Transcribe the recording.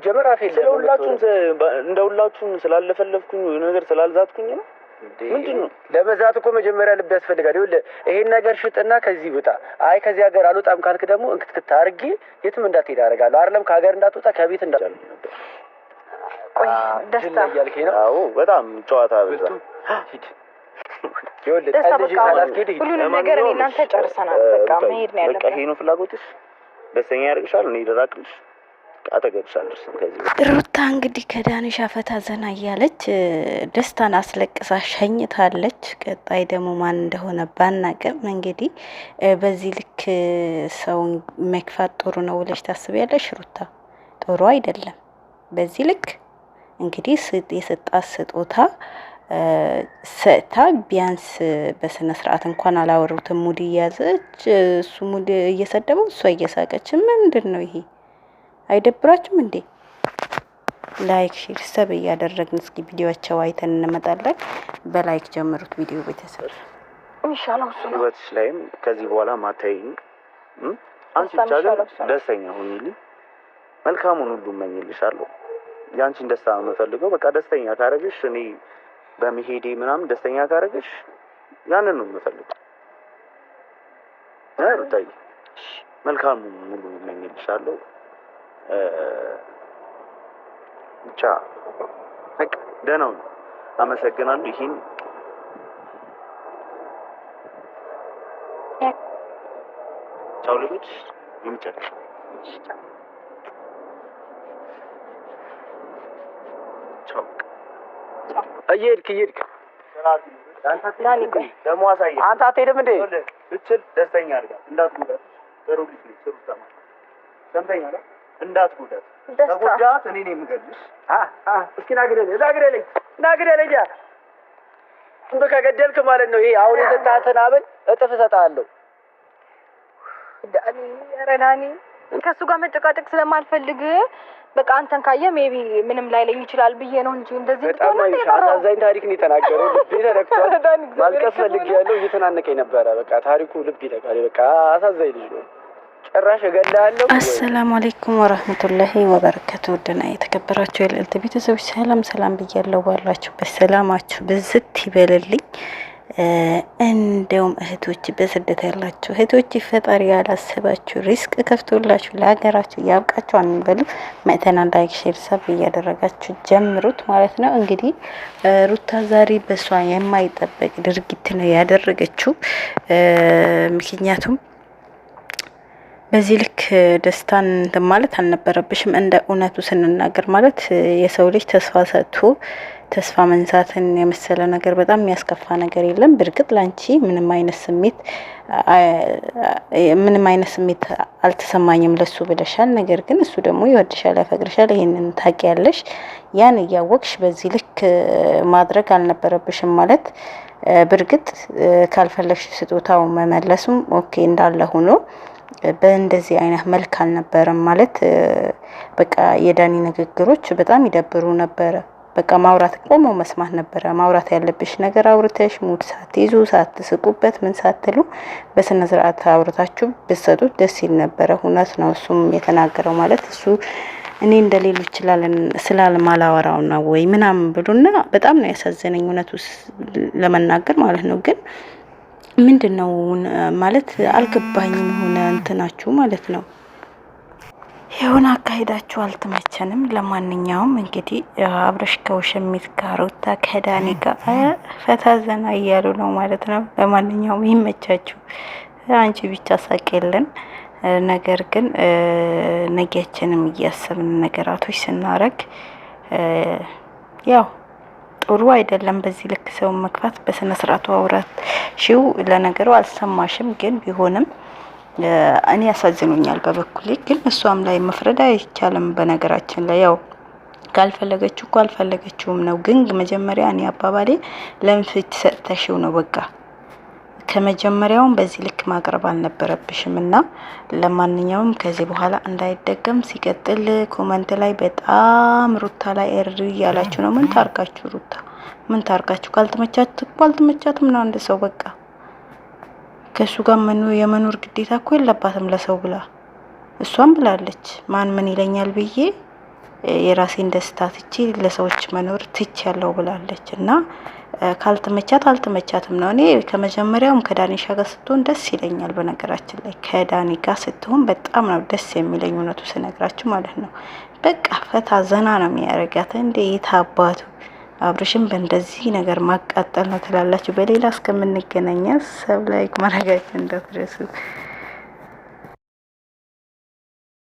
ጀመራፍ የለም እንደውላችሁም ስላለፈለፍኩኝ ነገር ስላልዛትኩኝ ነው። ምንድነው ለመዛት እኮ መጀመሪያ ልብ ያስፈልጋል። ይኸውልህ ይሄን ነገር ሽጥና ከዚህ ውጣ። አይ ከዚህ ሀገር አልወጣም ካልክ ደግሞ እንክትክት አድርጌ የትም እንዳትሄድ አደርጋለሁ። አይደለም ከሀገር እንዳትወጣ ከቤት እንዳትወጣ። ቆይ ደስታ እያልከኝ ነው? አዎ በጣም ጨዋታ በዛ። ሂድ ይኸውልህ ጠልጅ ሳላስኬድ ሂድ። ሁሉንም ነገር እኔ እናንተ ጨርሰናል። በቃ መሄድ ነው ያለብን። በቃ ይሄ ነው ፍላጎትሽ? ደስተኛ ያደርግሻል? እኔ ልራቅልሽ? አጠገብሻለሽ። ከዚህ ሩታ እንግዲህ ከዳንሻ ፈታ ዘና እያለች ደስታን አስለቅሳ ሸኝታለች። ቀጣይ ደግሞ ማን እንደሆነ ባናቅም እንግዲህ በዚህ ልክ ሰውን መክፋት ጥሩ ነው ብለሽ ታስቢያለሽ? ሩታ ጥሩ አይደለም። በዚህ ልክ እንግዲህ የሰጣት ስጦታ ሰጥታ ቢያንስ በስነ ስርዓት እንኳን አላወሩትም። ሙድ እያዘች እሱ ሙድ እየሰደበው እሷ እየሳቀች ምንድን ነው ይሄ? አይደብራችሁም እንዴ? ላይክ ሼር ሰብ እያደረግን እስኪ ቪዲዮአቸው አይተን እንመጣለን። በላይክ ጀምሩት ቪዲዮ ቤተሰብ ኢንሻአላህ። እሱ ነው ህይወትሽ ላይም ከዚህ በኋላ ማታይኝ አንቺ ብቻ ግን ደስተኛ ሁኚልኝ። መልካሙን ሁሉ እመኝልሻለሁ። ያንቺን ደስታ ነው የምፈልገው። በቃ ደስተኛ ካረግሽ እኔ በመሄዴ ምናምን ደስተኛ ካረግሽ ያንን ነው የምፈልገው። ሩታዬ መልካሙን ሙሉ እመኝልሻለሁ። ብቻ በቃ ደህና ነው። አመሰግናለሁ። ይሄን ቻው ልጅ ይምጨርሽ። ቻው እየሄድክ ዳኒ ቆይ ደግሞ አሳየኝ። አንተ አትሄድም እንዴ? ብችል ደስተኛ አድርጋት እንዳትጎዳት። ጥሩ ልጅ ነች። ጥሩ ተማሪ ሰምተኛ አይደል? እንዳትጎዳት። ተጎዳት እኔ ነኝ የምገልሽ። እስኪ ናግደለኝ እንደ ከገደልክ ማለት ነው። ይሄ አሁን የሰጣትን አበል እጥፍ እሰጥሃለሁ። ዳኒ ኧረ ዳኒ ከሱ ጋር መጨቃጨቅ ስለማልፈልግ በቃ አንተን ካየ ሜቢ ምንም ላይለኝ ይችላል ብዬ ነው እንጂ እንደዚህ በጣም አሳዛኝ ታሪክ ነው የተናገረው። ልቤ ተነክቷል። ማልቀስ ፈልጌያለሁ። እየተናነቀኝ ነበረ። በቃ ታሪኩ ልብ ይተካል። በቃ አሳዛኝ ልጅ ነው። ጭራሽ እገላለሁ። አሰላሙ አለይኩም ወራህመቱላሂ ወበረካቱ። ወደና የተከበራችሁ የልዕልት ቤተሰቦች ሰላም ብያለሁ። ባላችሁበት ሰላማችሁ ብዝት ይበልልኝ። እንደውም እህቶች በስደት ያላችሁ እህቶች ፈጣሪ ያላሰባችሁ ሪስክ ከፍቶላችሁ ለሀገራችሁ ያብቃችሁ አንበሉ። መተና ላይክ ሼር ሰብ እያደረጋችሁ ጀምሩት ማለት ነው። እንግዲህ ሩታ ዛሬ በሷ የማይጠበቅ ድርጊት ነው ያደረገችው። ምክንያቱም በዚህ ልክ ደስታን ማለት አልነበረብሽም። እንደ እውነቱ ስንናገር ማለት የሰው ልጅ ተስፋ ሰጥቶ ተስፋ መንሳትን የመሰለ ነገር በጣም የሚያስከፋ ነገር የለም። በርግጥ ላንቺ ምንም አይነት ስሜት አልተሰማኝም ለሱ ብለሻል። ነገር ግን እሱ ደግሞ ይወድሻል፣ ያፈቅርሻል። ይሄንን ታውቂያለሽ። ያን እያወቅሽ በዚህ ልክ ማድረግ አልነበረብሽም ማለት በርግጥ ካልፈለግሽ ስጦታው መመለሱም ኦኬ እንዳለ ሆኖ በእንደዚህ አይነት መልክ አልነበረም ማለት በቃ የዳኒ ንግግሮች በጣም ይደብሩ ነበረ። በቃ ማውራት ቆሞ መስማት ነበረ። ማውራት ያለብሽ ነገር አውርተሽ ሙድ ሳትይዙ ሳትስቁበት ምን ሳትሉ በስነ ስርዓት አውርታችሁ ብትሰጡት ደስ ይል ነበረ። እውነት ነው እሱም የተናገረው ማለት እሱ እኔ እንደሌሎች ስላልማላወራው ነው ወይ ምናምን ብሉና በጣም ነው ያሳዘነኝ እውነቱ ለመናገር ማለት ነው። ግን ምንድነው ማለት አልገባኝም። ሆነ እንትናችሁ ማለት ነው የሆነ አካሄዳችሁ አልተመቸንም። ለማንኛውም እንግዲህ አብረሽ ከውሽሚት ጋር ሩታ ከዳኒ ጋር ፈታ ዘና እያሉ ነው ማለት ነው። ለማንኛውም ይመቻችሁ። አንቺ ብቻ ሳቀልን። ነገር ግን ነገያችንም እያሰብን ነገራቶች ስናረግ ያው ጥሩ አይደለም። በዚህ ልክ ሰው መክፋት በስነ ስርዓቱ አውራት ሺው ለነገሩ አልሰማሽም። ግን ቢሆንም እኔ ያሳዝኑኛል በበኩሌ። ግን እሷም ላይ መፍረድ አይቻልም። በነገራችን ላይ ያው ካልፈለገችው እኮ አልፈለገችውም ነው። ግን መጀመሪያ እኔ አባባሌ ለምን ፍትሰጥተሽው ነው በቃ ከመጀመሪያውም በዚህ ልክ ማቅረብ አልነበረብሽም። እና ለማንኛውም ከዚህ በኋላ እንዳይደገም። ሲቀጥል ኮመንት ላይ በጣም ሩታ ላይ እሪ ያላችሁ ነው። ምን ታርጋችሁ ሩታ ምን ታርጋችሁ? ካልተመቻትም ነው አንድ ሰው በቃ ከሱ ጋር የመኖር ግዴታ እኮ የለባትም ለሰው ብላ እሷም ብላለች። ማን ምን ይለኛል ብዬ የራሴን ደስታ ትቼ ለሰዎች መኖር ትቻለሁ ብላለች እና ካልተመቻት አልተመቻትም ነው። እኔ ከመጀመሪያውም ከዳኒሻ ጋር ስትሆን ደስ ይለኛል። በነገራችን ላይ ከዳኒ ጋር ስትሆን በጣም ነው ደስ የሚለኝ እውነቱ ስነግራችሁ ማለት ነው። በቃ ፈታ ዘና ነው የሚያደርጋት። እንደ የታባቱ አብርሽም በእንደዚህ ነገር ማቃጠል ነው ትላላችሁ። በሌላ እስከምንገናኛ ሰብ ላይክ ማድረጋችሁ እንዳትረሱ።